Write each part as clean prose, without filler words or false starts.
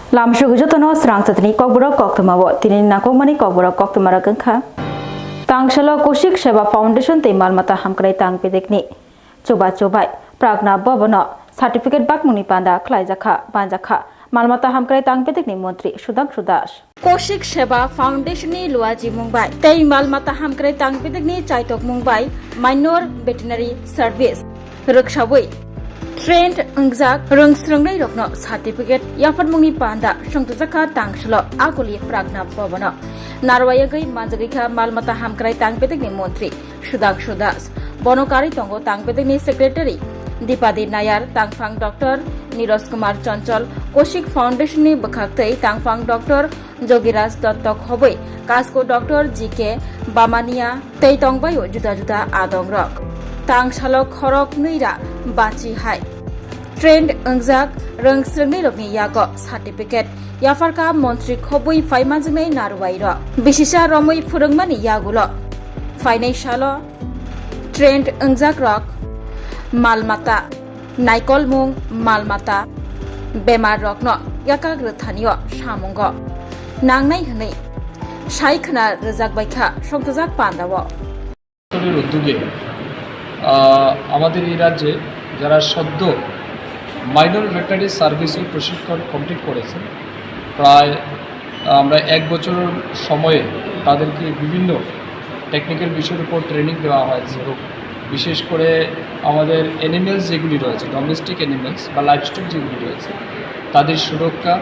Lamshu Jotono Swrangchati Kokborok Koktwma Tini Nakokmani Kokborok Koktwma Rakangkha Tangshalo Koshik Sheba Foundation Te Malmata Hamkrai Tang Pedekni Coba Cobai Pragna Bobono Certificate Bakmuni Panda Klaijakha Banjakha Malmata Hamkrai Tang Pedekni Montri Sudash Koshik Sheba Foundation ni Luaji Mumbai Te Malmata Hamkrai Tang Pedekni Chaitok Mumbai Minor Veterinary Service Rukshabui Trained Unzak Rung Srungnai Rokno Certificate Yafan Muni Panda Shongtuzaka Tangshlo Akuli Pragna Bobono Narwayagai Manjagika Malmata Hamkrai Tang Pedekni Montri Sudash Bonokari Tongo Tang Pedekni Secretary Dipadi Nayar Tangfang Dr. Niros Kumar Chanchal Koshik Foundation ni Bakhaktei Tangfang Dr. Jogiraj Dottok Hoboi Kasko Dr. GK Bamania Tei Tongbayo Juda Adong Rock Tang Shalok Horok Nuira Bachi Hai Trained Unzak Rung Srungnai Rokni Yago Certificate Yafarka Montri Khobui Faimanjnai Narwairo Bishisha Romui Phurungmani Yagulo Financial Trained Unzak Rock Malmata Naikol Mung Malmata Bemar Rokno Yakagruthanio Shamungo Nangnai Hnai Shaikhna Rizak Baikha Shongtuzak Pandawo আমাদের এই রাজ্যে যারা সদ্য minor veterinary সার্ভিসে প্রশিক্ষণ complete করেছে প্রায় আমরা 1 বছর সময়ে তাদেরকে বিভিন্ন টেকনিক্যাল বিষয়ের উপর ট্রেনিং দেওয়া হয়েছে বিশেষ করে আমাদের অ্যানিমেলস যেগুলি রয়েছে ডোমেস্টিক অ্যানিমেলস বা লাইভস্টক যেগুলি রয়েছে তাদের সুরক্ষা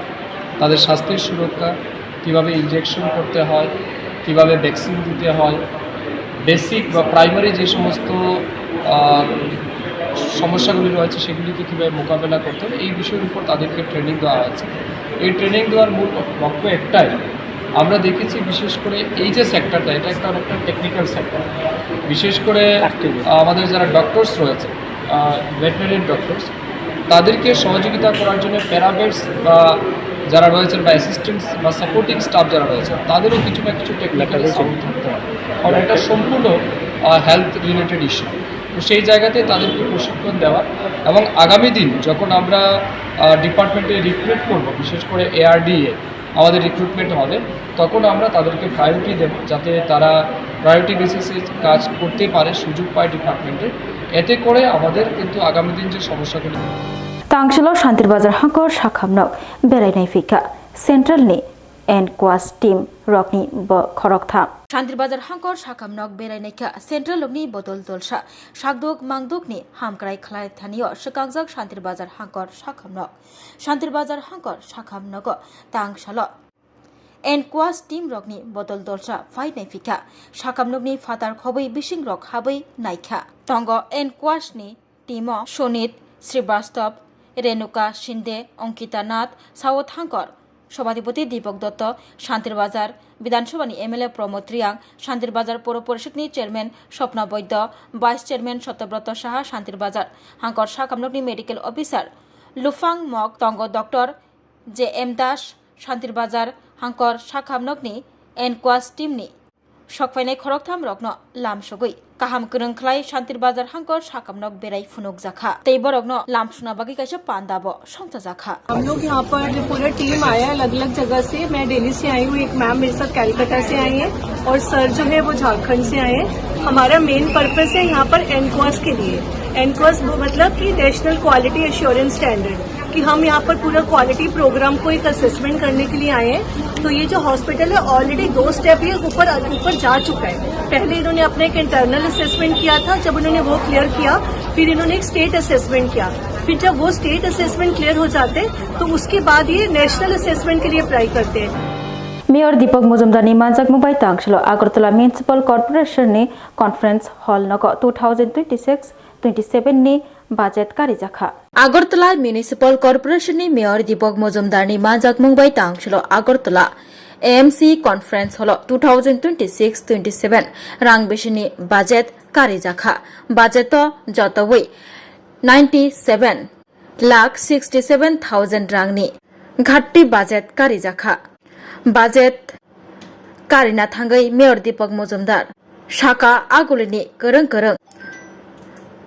তাদের স্বাস্থ্যের সুরক্ষা কিভাবে ইনজেকশন করতে হয় কিভাবে ভ্যাকসিন দিতে হয় বেসিক বা প্রাইমারি যে সমস্ত সমস্যাগুলি রয়েছে সেগুলিকে কীভাবে মোকাবেলা করতে হবে এই বিষয়ের উপর তাদেরকে ট্রেনিং দেওয়া হয়েছে এই ট্রেনিং দেওয়ার মূল লক্ষ্য একটাই আমরা দেখেছি বিশেষ করে এই যে সেক্টরটা এটা একটা অনেকটা টেকনিক্যাল সেক্টর বিশেষ করে আমাদের যারা ডক্টরস রয়েছে ভেটেরিনারি ডক্টরস তাদেরকে সহযোগিতা করার জন্য প্যারামেডিক্স বা যারা রয়েছেন বা অ্যাসিস্ট্যান্টস বা সাপোর্টিং স্টাফ যারা রয়েছে তাদেরও কিছু না কিছু টেকনিক্যাল সাপোর্ট থাকতে হবে কারণ এটা সম্পূর্ণ হেলথ রিলেটেড ইস্যু তো সেই জায়গাতে তাদেরকে প্রশিক্ষণ দেওয়া এবং আগামী দিন যখন আমরা ডিপার্টমেন্টে রিক্রুট করব বিশেষ করে এআরডিএ আমাদের রিক্রুটমেন্ট হবে তখন আমরা তাদেরকে প্রায়োরিটি দেব যাতে তারা প্রায়োরিটি বেসিসে কাজ করতে পারে সুযোগ পায় ডিপার্টমেন্টে এতে করে আমাদের কিন্তু আগামী দিন যে সমস্যাগুলি Tangshalo Shantir Bazar Hankor Shakhamnok Berainai Fika Central ni and Quas Team Rockni Khoroktham Shantir Bazar Hankor Shakhamnok Berainai Ka Central Logni Bodol Dolsha Shakdok Mangdok ni Hamkrai Khlai Thanio Shakangjak Shantir Bazar Hankor Shakhamnok Tangshalo and Quas Team Rockni Bodol Dolsha Fainai Fika Shakhamnokni Fatar Khoboi Bishing Rock Habai Naikha Tongo and Quas ni Timo Shonit Sribastov Renuka Shinde Onkita Nath Sawot Hankor সভাধিপতি দীপক দত্ত শান্তির বাজার বিধানসভানি MLA Pramod Reang Shantir Bazar পৌর পরিষদনি chairman Swapna Baidya vice chairman Satyabrata Saha Shantir Bazar হাঙ্কর শাখামনকনি medical officer লুফাং মক তঙ্গ doctor J M Das Shantir Bazar হাঙ্কর শাখামনকনি এনকোয়াস টিমনি সকফাইনাই খরকথাম রগ্ন লামসগৈ কাহাম गोरोंख्लाय शान्तिर बाजार हांकर शाकामनक बेराय फुनुक जाखा तै बरग्न लामसुना बागी काइसे पांदाबो संता जाखा हम लोग यहाँ पर पूरा टीम आया अलग अलग जगह से मैं दिल्ली से आई हूँ एक मैम मेरे साथ कलकत्ता से आई है और सर जो है वो झारखंड से आए हैं हमारा मेन पर्पस है यहाँ पर एनक्वास के लिए एनक्वास मतलब कि नेशनल क्वालिटी एश्योरेंस स्टैंडर्ड कि हम यहाँ पर पूरा क्वालिटी प्रोग्राम को एक असेसमेंट करने के लिए आए हैं तो ये जो हॉस्पिटल है ऑलरेडी 2 स्टेप ये ऊपर जा चुका है पहले इन्होंने अपना एक इंटरनल असेसमेंट किया था जब उन्होंने वो क्लियर किया फिर इन्होंने एक स्टेट असेसमेंट किया फिर जब वो स्टेट असेसमेंट क्लियर हो जाते तो उसके बाद ये नेशनल असेसमेंट के लिए अप्लाई करते हैं Mayor Deepak Mujumdar ni Manjak Mumbai Tangshalo Agartala Municipal Corporation ni Conference Hall Nago 2026-27 ni budget kari jakha Agartala Municipal Corporation ni Mayor Deepak Mujumdar ni Manjak Mumbai Tangshalo Agartala AMC Conference Hall 2026-27 rang beshini budget kari jakha budget to jotowoi 97,67,000 rang ni ghatti budget kari jakha budget karina thangai Mayor Deepak Mujumdar shaka agulini gorong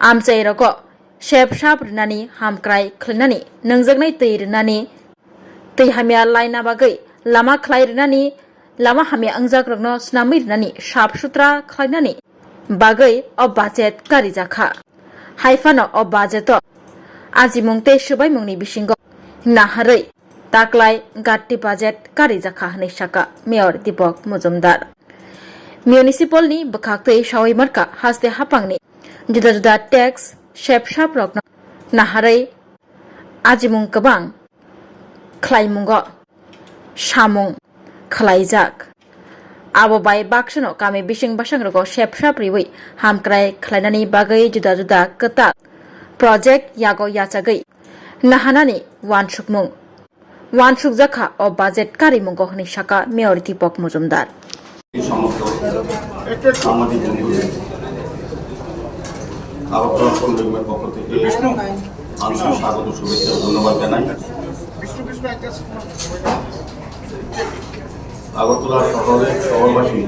amchai rogo shep shap rnani hamkrai khlnani nangjaknai tei rnani tei hamia laina bagai lama khlairnani lama hamia angjak rokno snamirnani sap sutra khlainani bagai o budget kari jakha haifano o budget ajimung tei subai mungni bisingo naharei taklai gatti budget kari jakha hanai saka Mayor Dipok Mujumdar Municipal ni bakaktei sawai marka haste hapangni juda juda tax shep rokno naharei ajimung kabang khlaimungo samung khlaijak abo bai bakshano kami bising basang rogo shep riwi hamkrai khlainani bagai juda juda kata project yago yachagai nahanani wansuk jakha o budget kari mungo hni saka Mayor Dipok Mujumdar সমস্ত সামাজিক বন্ধুদের আগরতলা পৌর নিগমের পক্ষ থেকে আন্তরিক স্বাগত শুভেচ্ছা ধন্যবাদ জানাই। আগরতলা শহরবাসী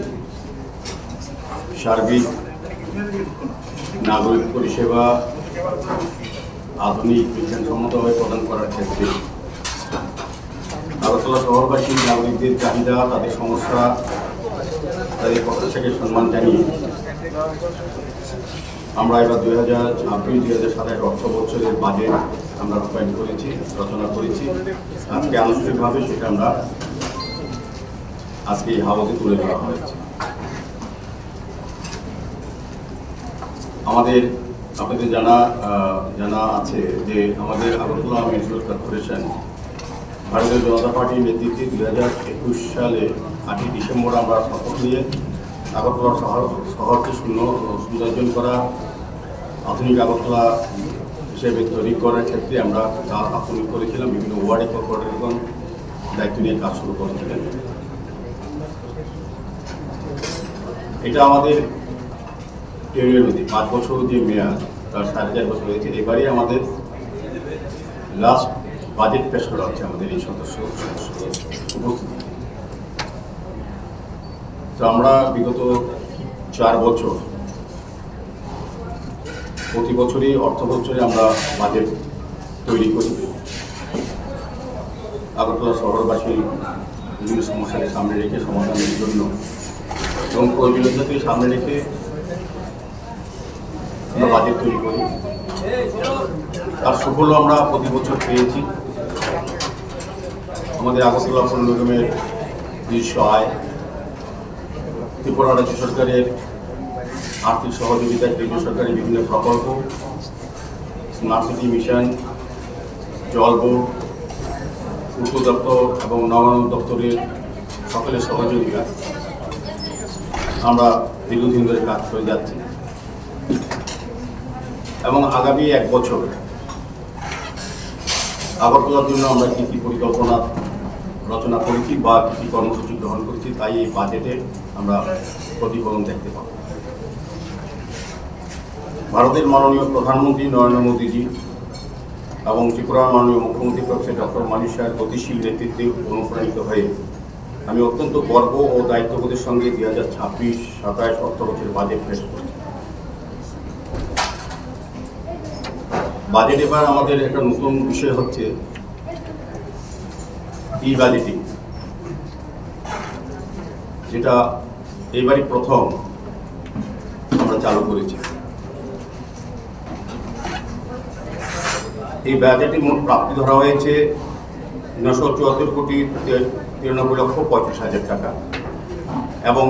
সার্বিক নাগরিক পরিষেবা আধুনিক বিজ্ঞানসম্মতভাবে প্রদান করার ক্ষেত্রে আগরতলা শহরবাসী নাগরিকদের চাহিদা তাদের সমস্যা তাদের প্রত্যাশাকে সম্মান জানিয়ে আমরা এবার 2026-2027 অর্থ বছরের বাজেট আমরা রূপায়ণ করেছি, রচনা করেছি। আজকে আনুষ্ঠানিকভাবে সেটা আমরা আজকে এই হাওয়াতে তুলে ধরা হয়েছে। আমাদের আপনাদের জানা আছে যে আমাদের আগরতলা মিউনিসিপাল কর্পোরেশন ভারতীয় জনতা পার্টির নেতৃত্বে 2021 সালে 8ই ডিসেম্বর আমরা শপথ নিয়ে আগরতলা শহরকে সৌন্দর্যন করা আধুনিক আগরতলা হিসেবে তৈরি করার ক্ষেত্রে আমরা কাজ আপনি করেছিলাম। বিভিন্ন ওয়ার্ডে কর্পোরেটরগণ দায়িত্ব নিয়ে কাজ শুরু করেছিলেন। এটা আমাদের টেরিয়র মধ্যে 5 বছর যে মেয়াদ তার 4.5 বছর হয়েছে। এবারে আমাদের লাস্ট বাজেট পেশ করা হচ্ছে আমাদের এই সদস্য উপস্থিতি। তো আমরা বিগত 4 বছর প্রতি বছরই অর্থ বছরে আমরা বাজেট তৈরি করি আগরতলা শহরবাসীর বিভিন্ন সমস্যাকে সামনে রেখে সমাধানের জন্য এবং প্রয়োজনীয়তাকে সামনে রেখে আমরা বাজেট তৈরি করি। তার সুফল আমরা প্রতি বছর পেয়েছি। আমাদের আগরতলা পৌর নিগমের নিজস্ব আয়, ত্রিপুরা রাজ্য সরকারের আর্থিক সহযোগিতায় কেন্দ্রীয় সরকারের বিভিন্ন প্রকল্প, স্মার্ট সিটি মিশন, জল বোর্ড, পূর্ত দপ্তর এবং নবায়ন দপ্তরের সকলের সহযোগিতা আমরা দীর্ঘদিন ধরে কাজ করে যাচ্ছি এবং আগামী 1 বছর আগরতলার জন্য আমরা কী কী পরিকল্পনা রচনা করেছি বা কী কী কর্মসূচি গ্রহণ করেছি তাই এই বাজেটে আমরা প্রতিফলন দেখতে পাব। ভারতের মাননীয় প্রধানমন্ত্রী নরেন্দ্র মোদীজি এবং ত্রিপুরার মাননীয় মুখ্যমন্ত্রী প্রফেসর ডক্টর মানিক সাহের গতিশীল নেতৃত্বে অনুপ্রাণিত হয়ে আমি অত্যন্ত গর্ব ও দায়িত্ববোধের সঙ্গে 2026-27 অর্থ বছরের বাজেট পেশ করছি। বাজেট এবার আমাদের একটা নতুন বিষয় হচ্ছে ই বাজেটিং, যেটা এবারই প্রথম আমরা চালু করেছি। এই বাজেটে মোট প্রাপ্তি ধরা হয়েছে 974,93,35,35,000 টাকা এবং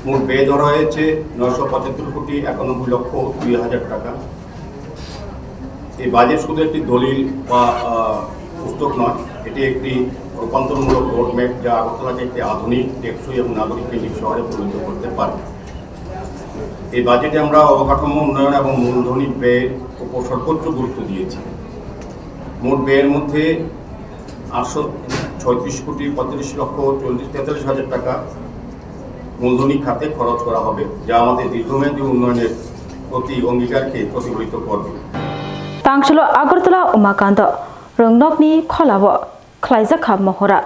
মোট ব্যয় ধরা হয়েছে 975,91,02,000 টাকা। এই বাজেট শুধু একটি দলিল বা পুস্তক নয়, এটি একটি রূপান্তরমূলক রোডম্যাপ যা আগরতলাকে একটি আধুনিক, টেকসই এবং নাগরিক কেন্দ্রিক শহরে পরিণত করতে পারে। এই বাজেটে আমরা অবকাঠামো উন্নয়ন এবং মূলধনী ব্যয়ের উপর সর্বোচ্চ গুরুত্ব দিয়েছি। মোট ব্যয়ের মধ্যে 836,35,43,43,000 টাকা মূলধনী খাতে খরচ করা হবে, যা আমাদের দীর্ঘমেয়াদী উন্নয়নের প্রতি অঙ্গীকারকে প্রতিফলিত করবে। Tangshalo Agartala Umakanda Rungnokni Kholawo Khlaijak Mohora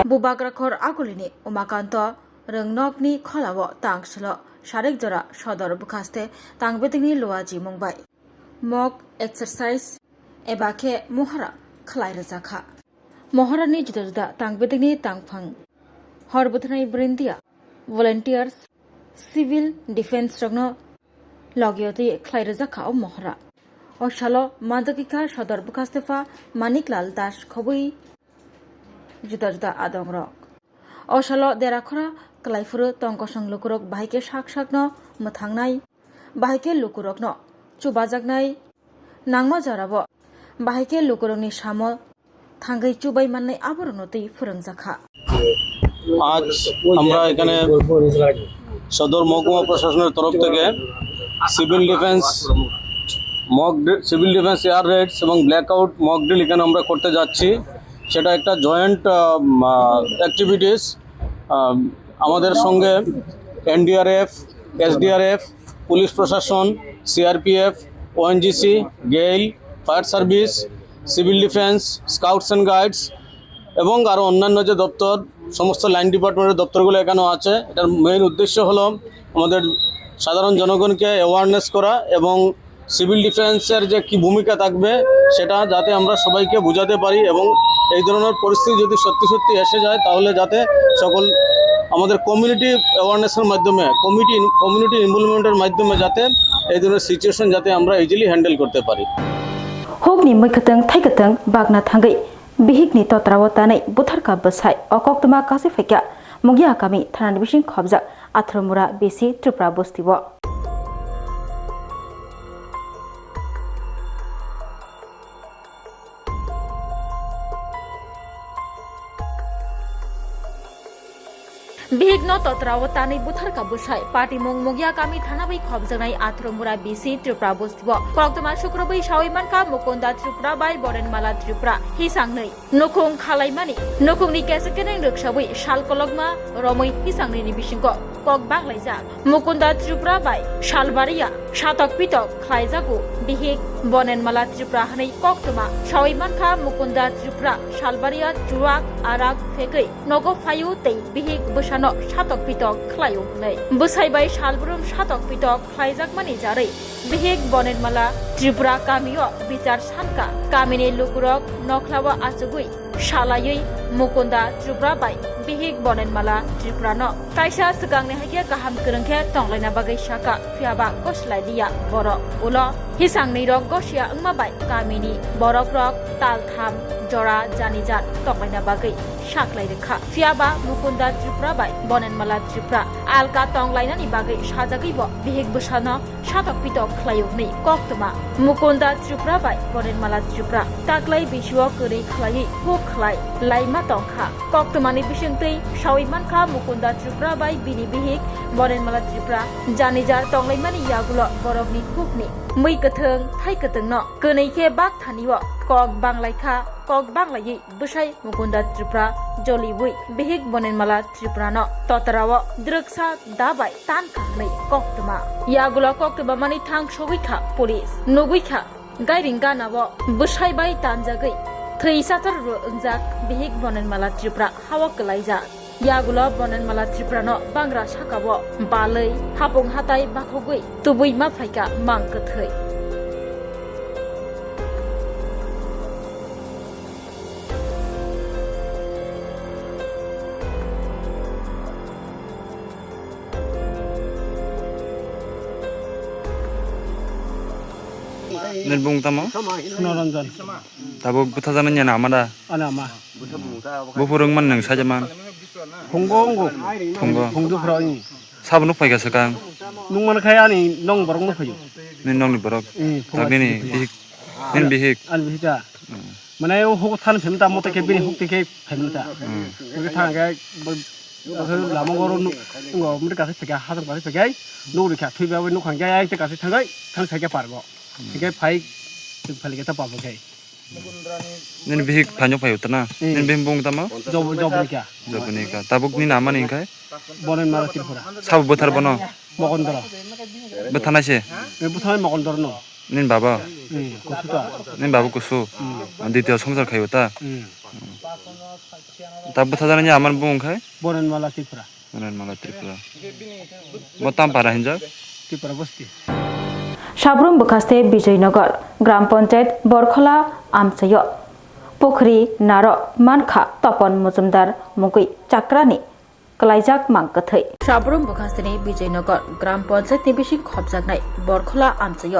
Bubagrakhor agulini umakanto rengnokni kholawo tangslo sharek jora sodor bukhaste tangbedingni loaji mungbai mock exercise ebake mohara khlai rajakha moharani juda juda tangbedingni tangphang horbuthnai brindia volunteers civil defense rogno logyoti khlai rajakha o mohara o shalo madakika sodor bukhastefa Maniklal Das khobui juda juda adongrok o shalo derakhora klaifuru tongkosang lukurok bahike sak sakno muthangnai bahike lukurokno chubajaknai nangma jarabo bahike lukurokni samo thangai chubai mannai abornoti phurungjakha আজ আমরা এখানে সদর মহকুমা প্রশাসনের তরফ থেকে civil defence air raids এবং blackout mock drill এখানে আমরা করতে যাচ্ছি সেটা একটা জয়েন্ট অ্যাক্টিভিটিস আমাদের সঙ্গে এনডিআরএফ এসডিআরএফ পুলিশ প্রশাসন CRPF ONGC GAIL fire service civil defence scouts and guides এবং আরও অন্যান্য যে দপ্তর সমস্ত লাইন ডিপার্টমেন্টের দপ্তরগুলো এখানেও আছে এটার মেইন উদ্দেশ্য হলো আমাদের সাধারণ জনগণকে অ্যাওয়ারনেস করা এবং সিভিল ডিফেন্সের যে কী ভূমিকা থাকবে সেটা যাতে আমরা সবাইকে বোঝাতে পারি এবং এই ধরনের পরিস্থিতি যদি সত্যি সত্যি এসে যায় তাহলে যাতে সকল আমাদের কমিউনিটি অ্যাওয়ারনেসের মাধ্যমে কমিউনিটি ইনভলভমেন্টের মাধ্যমে যাতে এই ধরনের সিচুয়েশন যাতে আমরা ইজিলি হ্যান্ডেল করতে পারি hokni muikhatang thaikatang bagna thangai bihikni totrawatanai butharka basai Koktwma kasifekya mugya kami thanani bising khobjak athromura besi Tripura bostibo Bihigno totrawatani butharka busai party mungmugya kami thanabai khobjanai athromura bisi Tripura bostibo Koktwma shukrobai shawimanka Mukunda Tripura bai Borenmala Tripura hisangnei nokong khalaimani nokongni kesekeneng roksabai shalkologma romoi hisangnei ni bisingko kok banglaija Mukunda Tripura bai shalbaria shatok pitok khlaijago bihig Borenmala Tripura hanei Koktwma shawimanka Mukunda Tripura shalbaria chuak arak fekai nogo phayu tei bihig busa no shatok pitok khlayo nei busaibai shalbrum shatok pitok khlaijakmani jarai bihig Borenmala Tripura kamio bichar sanka kamini lukurok nokhlawa achugui shalayui Mukunda Tripura bai bihig Borenmala Tripura no kaisa sugangni hage kaham kerengkhe tonglaina bagai saka fiaba koslai dia borok ulo hisangni rok gosia angma bai kamini borok rok taltham jora janijat tonglaina bagai saklai rekha fiaba Mukunda Tripura bai Borenmala Tripura alka tonglaina ni bagai sajagui bo bihig busano shatok pitok khlayukni Koktwma Mukunda Tripura bai Borenmala Tripura taklai bisuo kuri khlai huk khlai laima tongkha Koktwma ni bisingtei shawimankha Mukunda Tripura bai bini bihig Borenmala Tripura janijar tonglaimani yagulo borokni hukni mui katheng thai katheng no kneikhe bak thaniwo kok banglaikha kok banglai busai Mukunda Tripura jolibui bihig Borenmala Tripura no totarawo druksa dabai tan khanei Koktwma yagulo Koktwma mani thang sogikha police nugikha gairinga nawo busai bai tanjagai theisatar ro ungjak bihig Borenmala Tripura hawa kalaija yagulo Borenmala Tripura no bangra sakabo balei hapong hatai bakhogui tubui ma phaika mangkathai Nilbung tamo? Sunaranjan. Tabo buta zaman nya nama da. Anama. Bufurung man nang saja man. Honggo. Honggo. Honggo frani. Sabun upai ka sekang. Nung man kaya ni nong barong no payo. Nin nong ni borok. Tapi ni bihik. Nin bihik. An bihita. Mana yo hok than phemta mote ke bini hok te ke phemta. Ke thang ga lama goro ngo mur ka se ka ha ba se ga no ri ka thui ba no khang ga ai te ka se thang ga thang sa ke parbo. Ke phai phali ke ta pa ba ke. Nin bihik phanyo payo tana. Nin bimbung tamo? Job ni ka. Job ni ka. Tabuk ni nama ni kai? Borenmala Tripura. Sab butar bono. Mokondoro. Betana se. Buthai mokondoro no. 닌 바바 kusuta. 닌 바바 kusu. Ditiyo 성설 가요다. Tapi thadarnya aman bung khai. Baren Mala Tripura Mana malah Tripura. Botam para hinja. Tripura বস্তি সাবরুম বখাস্তে বিজয়নগর গ্রাম পঞ্চায়েত বরখলা আমচায় পুখরি নার মানখা তপন মজুমদার মুগৈ চাকরানি কলাইজাক মাংকথৈ সাবরুম বখাস্তেনি বিজয়নগর গ্রাম পঞ্চায়েত নিবিসিং খবজাকনাই বরখলা আমচায়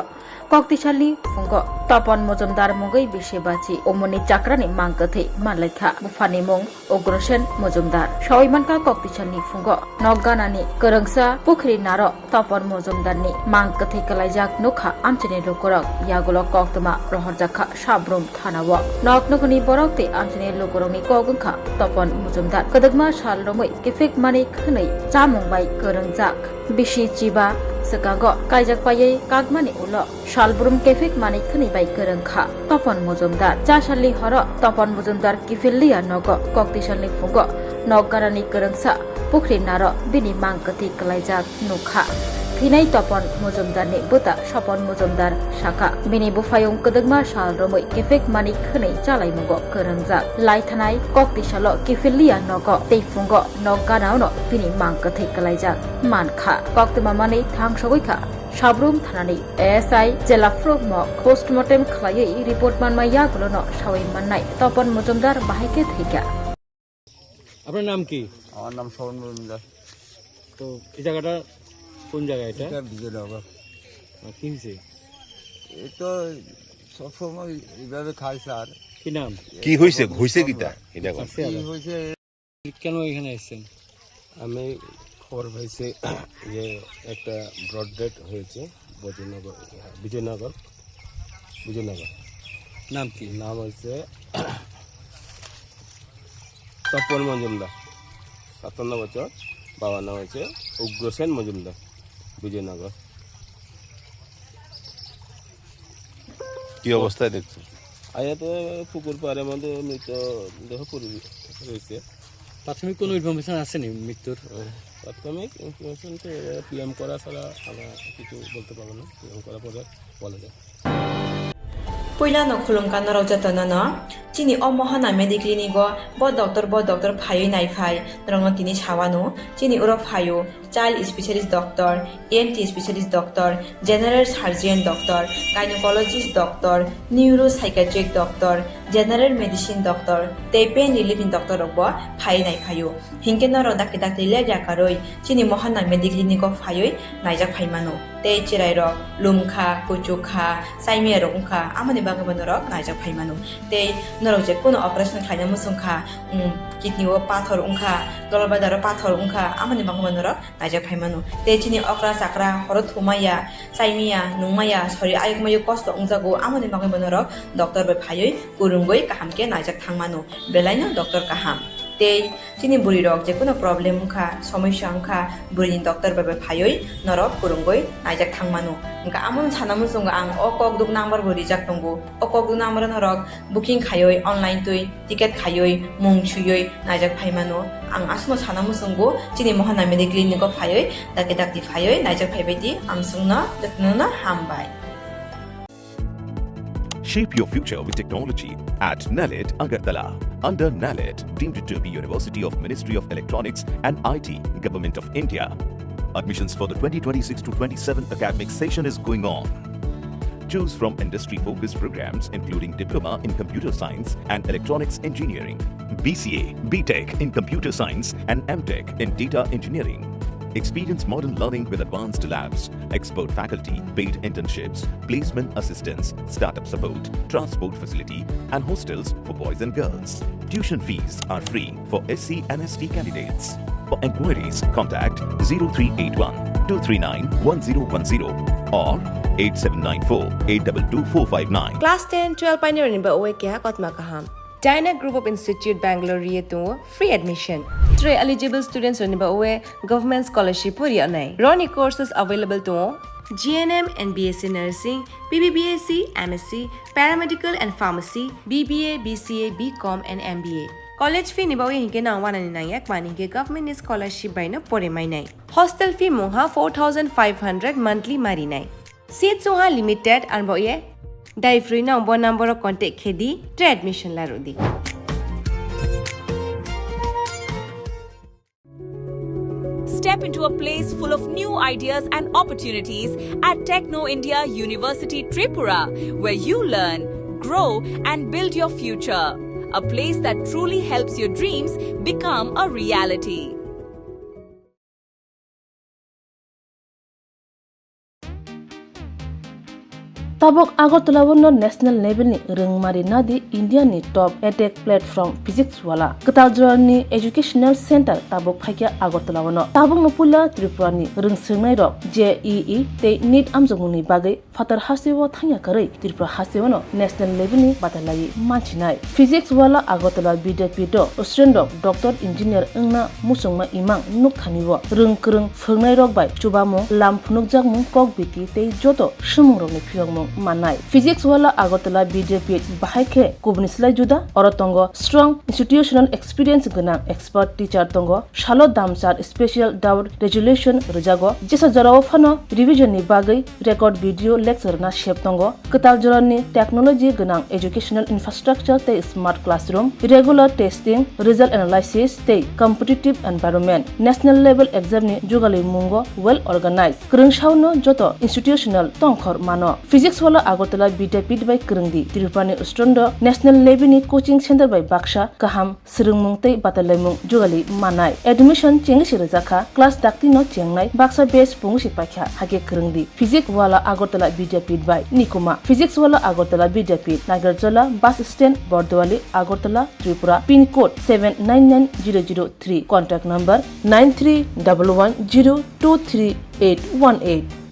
কক্তিশালী ফুঙ্গ তপন মজুমদার মুগৈ বিশেবাচি ওমনি চাকরানি মাংকথৈ মানলাইখা বুফানি মুং অগ্রসেন মজুমদার সবাইমানকা কক্তিশালী ফুঙ্গ নগানানি করংসা পুখরি নার তপন মজুমদারনি মাংকথৈ কলাইজাক নুখা আমচেনি লোকরক ইয়াগুলো কক্তমা রহরজাখা সাবরুম থানাও নকনকনি বরকতে আমচেনি লোকরকনি কগংখা তপন মজুমদার কদগমা সালরমৈ কিফিক মানি খनै চামুংবাই করংজাক বিশি Chiba Sekago kaijak payai kagmani ulo Shalbrum kefik mani khani bai kerengkha Topon Mujumdar Chashali horo Topon Mujumdar kifilliya nogo Koktishalni fungo Noggarani kerengsa Pukhri naro bini mangkati kalaijak nukha Thinai Topon Mujumdar ni buta Shopon Mujumdar shaka bini bufayung kedegma shalromoi kefik mani khani chalai mugo kerengjak lai thanai Koktishalo kifilliya nogo tei fungo nogganao bini mangkati kalaijak mankha Koktwma mani থাংসগৈখা সাবরুম থানানি ASI জেলাফ্রোগ মক postmortem খালাই report মানমাইয়া গুলো সাওয়াই মাননাই তপন মজুমদার বাহাইকে থৈকা আপনার নাম কি আমার নাম শরণ মজুমদার তো এই জায়গাটা কোন জায়গা এটা এটা বিজয়নগর কি হয়েছে এই তো সবসময় এইভাবে খাই স্যার কি নাম কি হয়েছে হয়েছে কিটা এটা কি হয়েছে কেন এখানে এসেছেন আমি খবর পাইছি যে একটা ব্রড ডেট হয়েছে বিজয়নগর নাম কি নাম হয়েছে তপন মজুমদার 57 বছর বাবার নাম হয়েছে উগ্রসেন মজুমদার বিজয়নগর কি অবস্থায় দেখছো আয়াতে পুকুর পাড়ের মধ্যে মৃতদেহ পড়ে রয়েছে প্রাথমিক কোনো ইনফরমেশন আসেনি মৃত্যুর প্রাথমিক ইনফরমেশন তো পিএম করা ছাড়া আমরা কিছু বলতে পারবো না পিএম করার পরে বলা যায় Puila no khulungkan no rojata no chini o mohana mediclinic go bo doctor phayo nai phai rongno tini chawano chini uro phayo child specialist doctor ENT specialist doctor general surgeon doctor gynecologist doctor neuropsychiatric doctor general medicine doctor te pain relieving doctor bo phai nai phayo hingke no rodak dak le jakaroi chini mohana mediclinic go phayo naijak phaimano te chirai ro lumkha kuchukha saimia rongkha amani bagabano ro naijak phaimano te norok je kono operation khaina musungkha kidney o pathor ungkha golbadar pathor ungkha amani bagabano ro naijak phaimano te chini okra sakra horo thumaya saimia nungmaya sori ayukmayu kosto ungjago amani bagabano ro doctor be phayoi kurungoi kahamke naijak thangmano belaino doctor kaham te chini buri rok je kono problem ungkha samasya ungkha buri doctor be phayoi norok kurungoi naijak thangmano ungka amon sanamu sunga ang o kokduk number buri jak tongo o kokduk number norok booking khayoi online tui ticket khayoi mung chuyoi naijak phaimano ang asno sanamu sungo chini mohana mediclinic ko phayoi dakti phayoi naijak phaibaidi ang sungna datnuna hambai. Shape your future with technology at NALET Agartala. Under NALET, deemed to be University of Ministry of Electronics and IT, Government of India. Admissions for the 2026 to 27 academic session is going on. Choose from industry-focused programs including Diploma in Computer Science and Electronics Engineering, BCA, BTech in Computer Science and MTech in Data Engineering. Experience modern learning with advanced labs, expert faculty, paid internships, placement assistance, startup support, transport facility, and hostels for boys and girls. Tuition fees are free for SC and ST candidates. For enquiries, contact 0381 239 1010 or 8794-822-459. Class 10, 12 pioneer in Baoe Kya Koktwma Kaham. China Group of Institute Bangalore Rietu free admission. 3 eligible students in Baoe government scholarship Purianai. Roni courses available to GNM and BSc Nursing, BBBSc, MSc, Paramedical and Pharmacy, BBA, BCA, BCom and MBA. College fee nibawi hinke na 199 maninge government scholarship by na pore mainai. Hostel fee moha 4500 monthly marinai. Seats soha limited and boye dai free na number contact khedi tre admission la rodi. Step into a place full of new ideas and opportunities at Techno India University Tripura, where you learn, grow, and build your future. A place that truly helps your dreams become a reality. Tabok Agartala wono national level ni rengmari nadi India ni top edtech platform physics wala Kataljora ni educational center tabok phaikia Agartala wono tabok nopula Tripura ni rengsirnai rok JEE te NEET amjongni bagai fatar hasewo thangya karai Tripura hasewono national level ni batalai manchinai physics wala Agartala BDP do student doctor engineer engna musongma imang nukthaniwo rengkreng phungnai rok bai chubamo lamphunuk jakmung kok biti te joto shumungrok ni phiyongmung manai physics wala Agartala BDP bahaike kubnislai juda orotongo strong institutional experience gana expert teacher tongo shalo damsar special doubt resolution rejago jesa jarawo phano revision ni bagai record video lecture na shep tongo katal jorani technology gana educational infrastructure te smart classroom regular testing result analysis te competitive environment national level exam ni jugali mungo well organized krungshauno joto institutional tongkhor mano physics wala Agartala BDP by Krungdi Tirupani Ustrondo national level ni coaching center by Baksha kaham sirungmung tei batalaimung jugali manai admission chengi rajaka class dakti no chengnai Baksa base pungsi pakha hage Krungdi physics wala Agartala BDP by Nikuma physics wala Agartala BDP Nagarjala bus stand Bordwali Agartala Tripura pin code 799003 contact number 9311023818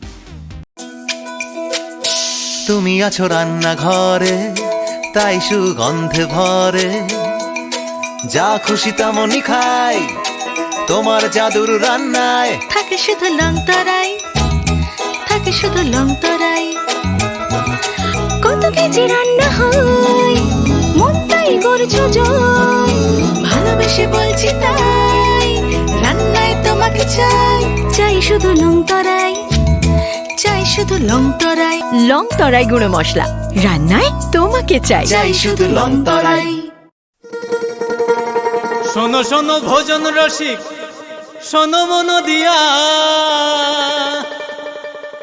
তুমি আছো রান্না ঘরে তাই সুগন্ধে ভরে যা খুশি তেমনই খাই তোমার জাদুর রান্নায় থাকে শুধু লং তরাই থাকে শুধু লং তরাই কত কেজি রান্না হয় মনটাই করছো জয় ভালোবেসে বলছি তাই রান্নায় তোমাকে চাই চাই শুধু লং তরাই চাই শুধু লং তরাই গুঁড়ো মশলা রান্নায় তোমাকে চাই চাই শুধু লং তরাই শোনো শোনো ভোজন রসিক শোনো মন দিয়া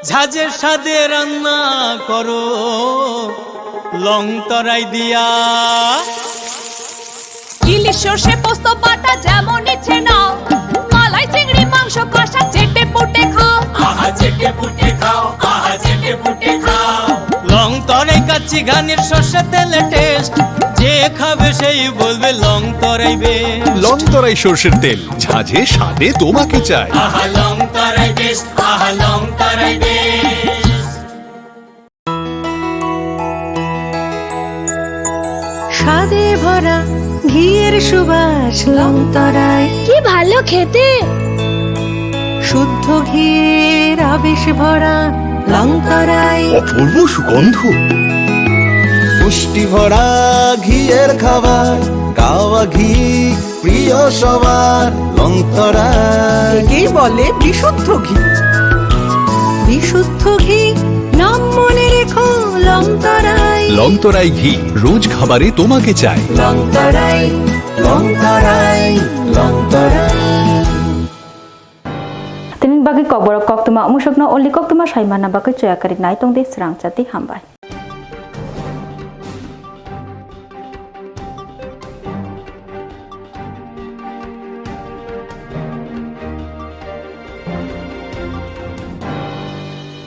ঝাঁঝের স্বাদে রান্না করো লং তরাই দিয়া ইলিশ সর্ষে পোস্ত বাটা যেমন ইচ্ছে নাও মালাই চিংড়ি মাংস কষা চেটে পুটে খাও আহা চেটে পুটে খাও আহা চেটে পুটে খাও লং তরাই কাচ্চি ঘানির সর্ষে তেলে টেস্ট যে খাবে সেই বলবে লং তরাই বেশ লং তরাই সর্ষের তেল ঝাঁঝে স্বাদে তোমাকে চাই আহা লং তরাই বেশ আহা লং তরাই বেশ স্বাদে ভরা ঘিয়ের সুবাস লং তরাই কি ভালো খেতে শুদ্ধ ঘিয়ের আবেশ ভরা লং তরাই অপূর্ব সুগন্ধ পুষ্টি ভরা ঘিয়ের খাবার গাওয়া ঘি প্রিয় সবার লং তরাই কি বলে বিশুদ্ধ ঘি বিশুদ্ধ ঘি নাম মনে রেখো লং তরাই লং তরাই ঘি রোজ খাবারে তোমাকে চাই লং তরাই লং তরাই লং তরাই Tinin bagi Kokborok Koktwma musukna only Koktwma saimana bagi coya karik nai tongde Swrangchati hambai.